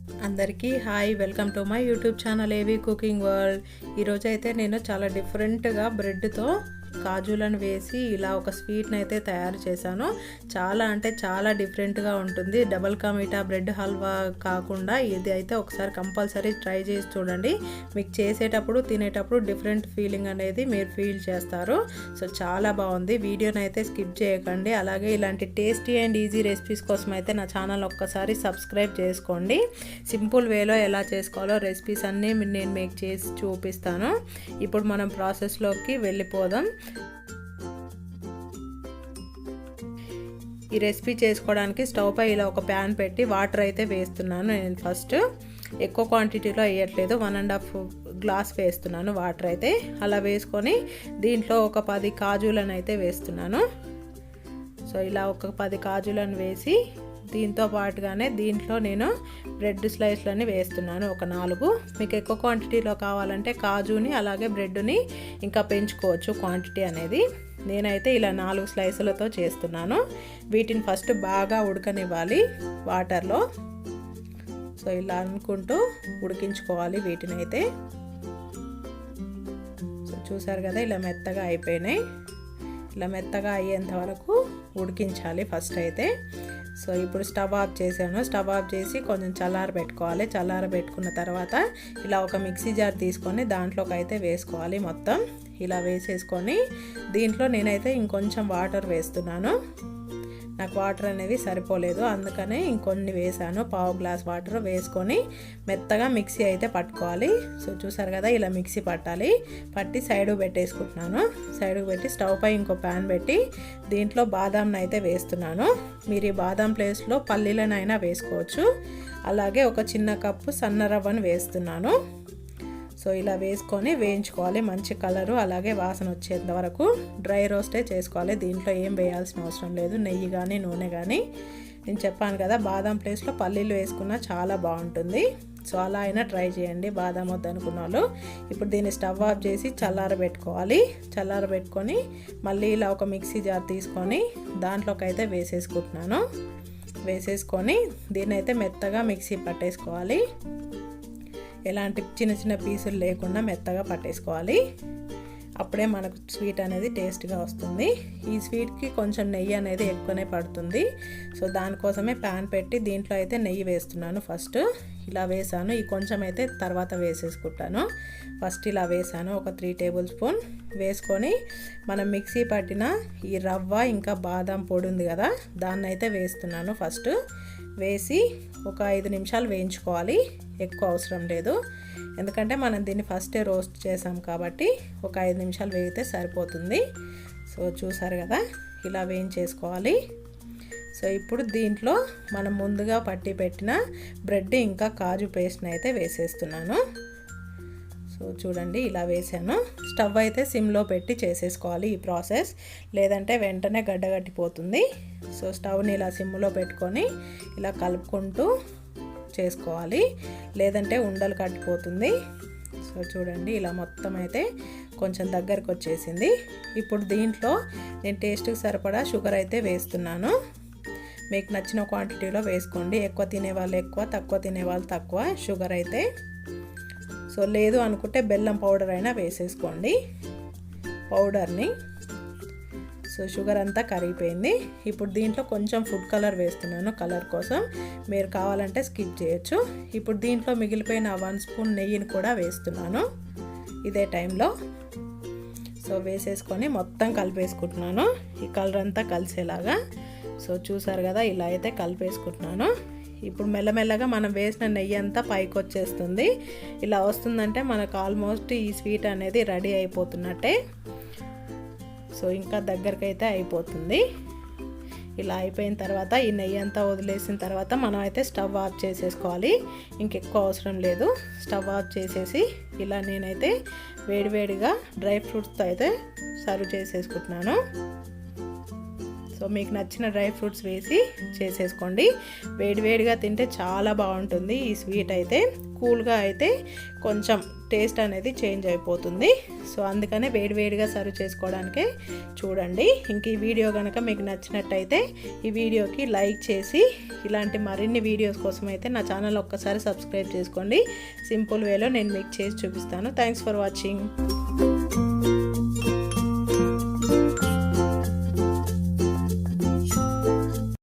అందరికీ hi, welcome to my YouTube channel ఏవి cooking world. ఈరోజు అయితే నేను చాలా డిఫరెంట్గా బ్రెడ్తో కాజులను వేసి ఇలా ఒక స్వీట్ని అయితే తయారు చేశాను. చాలా అంటే చాలా డిఫరెంట్గా ఉంటుంది. డబల్ కా మీఠా బ్రెడ్ హల్వా కాకుండా ఇది అయితే ఒకసారి కంపల్సరీ ట్రై చేసి చూడండి. మీకు చేసేటప్పుడు తినేటప్పుడు డిఫరెంట్ ఫీలింగ్ అనేది మీరు ఫీల్ చేస్తారు. సో చాలా బాగుంది. వీడియోని అయితే స్కిప్ చేయకండి. అలాగే ఇలాంటి టేస్టీ అండ్ ఈజీ రెసిపీస్ కోసం అయితే నా ఛానల్ ఒక్కసారి సబ్స్క్రైబ్ చేసుకోండి. సింపుల్ వేలో ఎలా చేసుకోవాలో రెసిపీస్ అన్నీ నేను మీకు చేసి చూపిస్తాను. ఇప్పుడు మనం ప్రాసెస్లోకి వెళ్ళిపోదాం. ఈ రెసిపీ చేసుకోవడానికి స్టవ్ పై ఇలా ఒక ప్యాన్ పెట్టి వాటర్ అయితే వేస్తున్నాను. నేను ఫస్ట్ ఎక్కువ క్వాంటిటీలో వేయట్లేదు, 1.5 గ్లాస్ వేస్తున్నాను వాటర్ అయితే. అలా వేసుకొని దీంట్లో ఒక 10 కాజులను అయితే వేస్తున్నాను. సో ఇలా ఒక 10 కాజులను వేసి దీంతో పాటుగానే దీంట్లో నేను బ్రెడ్ స్లైస్లని వేస్తున్నాను, ఒక 4. మీకు ఎక్కువ క్వాంటిటీలో కావాలంటే కాజుని అలాగే బ్రెడ్ని ఇంకా పెంచుకోవచ్చు క్వాంటిటీ అనేది. నేనైతే ఇలా 4 స్లైసులతో చేస్తున్నాను. వీటిని ఫస్ట్ బాగా ఉడకనివ్వాలి వాటర్లో. సో ఇలా అనుకుంటూ ఉడికించుకోవాలి వీటిని అయితే. సో చూసారు కదా, ఇలా మెత్తగా అయిపోయినాయి. ఇలా మెత్తగా అయ్యేంత వరకు ఉడికించాలి ఫస్ట్ అయితే. సో ఇప్పుడు స్టవ్ ఆఫ్ చేశాను. స్టవ్ ఆఫ్ చేసి కొంచెం చల్లారబెట్టుకోవాలి. చల్లారబెట్టుకున్న తర్వాత ఇలా ఒక మిక్సీ జార్ తీసుకొని దాంట్లోకి అయితే వేసుకోవాలి. మొత్తం ఇలా వేసేసుకొని దీంట్లో నేనైతే ఇంకొంచెం వాటర్ వేస్తున్నాను. నాకు వాటర్ అనేది సరిపోలేదు, అందుకనే ఇంకొన్ని వేసాను. 1/2 గ్లాస్ వాటర్ వేసుకొని మెత్తగా మిక్సీ అయితే పట్టుకోవాలి. సో చూసారు కదా, ఇలా మిక్సీ పట్టి సైడ్కి పెట్టేసుకుంటున్నాను. సైడ్కి పెట్టి స్టవ్ పై ఇంకో ప్యాన్ పెట్టి దీంట్లో బాదాంని అయితే వేస్తున్నాను. మీరు ఈ బాదాం ప్లేస్లో పల్లీలనైనా వేసుకోవచ్చు. అలాగే ఒక చిన్న కప్పు సన్న రవ్వను వేస్తున్నాను. సో ఇలా వేసుకొని వేయించుకోవాలి. మంచి కలరు అలాగే వాసన వచ్చేంత వరకు డ్రై రోస్టే చేసుకోవాలి. దీంట్లో ఏం వేయాల్సిన అవసరం లేదు, నెయ్యి కానీ నూనె కానీ. నేను చెప్పాను కదా, బాదం ప్లేస్లో పల్లీలు వేసుకున్నా చాలా బాగుంటుంది. సో అలా అయినా ట్రై చేయండి బాదం వద్దనుకున్న వాళ్ళు. ఇప్పుడు దీన్ని స్టవ్ ఆఫ్ చేసి చల్లారబెట్టుకోవాలి. చల్లారబెట్టుకొని మళ్ళీ ఇలా ఒక మిక్సీ జార్ తీసుకొని దాంట్లోకి అయితే వేసేసుకుంటున్నాను. వేసేసుకొని దీన్ని అయితే మెత్తగా మిక్సీ పట్టేసుకోవాలి. ఎలాంటి చిన్న చిన్న పీసులు లేకుండా మెత్తగా పట్టేసుకోవాలి. అప్పుడే మనకు స్వీట్ అనేది టేస్ట్గా వస్తుంది. ఈ స్వీట్కి కొంచెం నెయ్యి అనేది ఎక్కువనే పడుతుంది. సో దానికోసమే ప్యాన్ పెట్టి దీంట్లో అయితే నెయ్యి వేస్తున్నాను. ఫస్ట్ ఇలా వేసాను. ఈ కొంచెం అయితే తర్వాత వేసేసుకుంటాను. ఫస్ట్ ఇలా వేసాను, ఒక 3 టేబుల్ స్పూన్ వేసుకొని మనం మిక్సీ పట్టిన ఈ రవ్వ ఇంకా బాదం పొడి ఉంది కదా, దాన్ని అయితే వేస్తున్నాను. ఫస్ట్ వేసి ఒక 5 నిమిషాలు వేయించుకోవాలి. ఎక్కువ అవసరం లేదు, ఎందుకంటే మనం దీన్ని ఫస్టే రోస్ట్ చేసాం కాబట్టి ఒక 5 నిమిషాలు వేగితే సరిపోతుంది. సో చూసారు కదా, ఇలా వేయించేసుకోవాలి. సో ఇప్పుడు దీంట్లో మనం ముందుగా పట్టి పెట్టిన బ్రెడ్ ఇంకా కాజు పేస్ట్ని అయితే వేసేస్తున్నాను. సో చూడండి, ఇలా వేసాను. స్టవ్ అయితే సిమ్లో పెట్టి చేసేసుకోవాలి ఈ ప్రాసెస్, లేదంటే వెంటనే గడ్డగట్టిపోతుంది. సో స్టవ్ని ఇలా సిమ్లో పెట్టుకొని ఇలా కలుపుకుంటూ చేసుకోవాలి, లేదంటే ఉండలు కట్టిపోతుంది. సో చూడండి, ఇలా మొత్తం అయితే కొంచెం దగ్గరకు వచ్చేసింది. ఇప్పుడు దీంట్లో నేను టేస్ట్కి సరిపడా షుగర్ అయితే వేస్తున్నాను. మీకు నచ్చిన క్వాంటిటీలో వేసుకోండి. ఎక్కువ తినేవాళ్ళు ఎక్కువ, తక్కువ తినేవాళ్ళు తక్కువ షుగర్ అయితే. సో లేదు అనుకుంటే బెల్లం పౌడర్ అయినా వేసేసుకోండి, పౌడర్ని. సో షుగర్ అంతా కరిగిపోయింది. ఇప్పుడు దీంట్లో కొంచెం ఫుడ్ కలర్ వేస్తున్నాను, కలర్ కోసం. మీరు కావాలంటే స్కిప్ చేయొచ్చు. ఇప్పుడు దీంట్లో మిగిలిపోయిన 1 స్పూన్ నెయ్యిని కూడా వేస్తున్నాను ఇదే టైంలో. సో వేసేసుకొని మొత్తం కలిపేసుకుంటున్నాను, ఈ కలర్ అంతా కలిసేలాగా. సో చూసారు కదా, ఇలా అయితే కలిపేసుకుంటున్నాను. ఇప్పుడు మెల్లమెల్లగా మనం వేసిన నెయ్యి అంతా పైకి వచ్చేస్తుంది. ఇలా వస్తుందంటే మనకు ఆల్మోస్ట్ ఈ స్వీట్ అనేది రెడీ అయిపోతున్నట్టే. సో ఇంకా దగ్గరికి అయితే అయిపోతుంది. ఇలా అయిపోయిన తర్వాత ఈ నెయ్యి అంతా వదిలేసిన తర్వాత మనం అయితే స్టవ్ ఆఫ్ చేసేసుకోవాలి. ఇంకెక్కువ అవసరం లేదు. స్టవ్ ఆఫ్ చేసేసి ఇలా నేనైతే వేడివేడిగా డ్రై ఫ్రూట్స్తో అయితే సర్వ్ చేసేసుకుంటున్నాను. సో మీకు నచ్చిన డ్రై ఫ్రూట్స్ వేసి చేసేసుకోండి. వేడివేడిగా తింటే చాలా బాగుంటుంది ఈ స్వీట్ అయితే. కూల్గా అయితే కొంచెం టేస్ట్ అనేది చేంజ్ అయిపోతుంది. సో అందుకనే వేడివేడిగా సర్వ్ చేసుకోవడానికే చూడండి. ఇంక ఈ వీడియో కనుక మీకు నచ్చినట్టయితే ఈ వీడియోకి లైక్ చేసి ఇలాంటి మరిన్ని వీడియోస్ కోసం అయితే నా ఛానల్ ఒక్కసారి సబ్స్క్రైబ్ చేసుకోండి. సింపుల్ వేలో నేను మీకు చేసి చూపిస్తాను. Thanks for watching.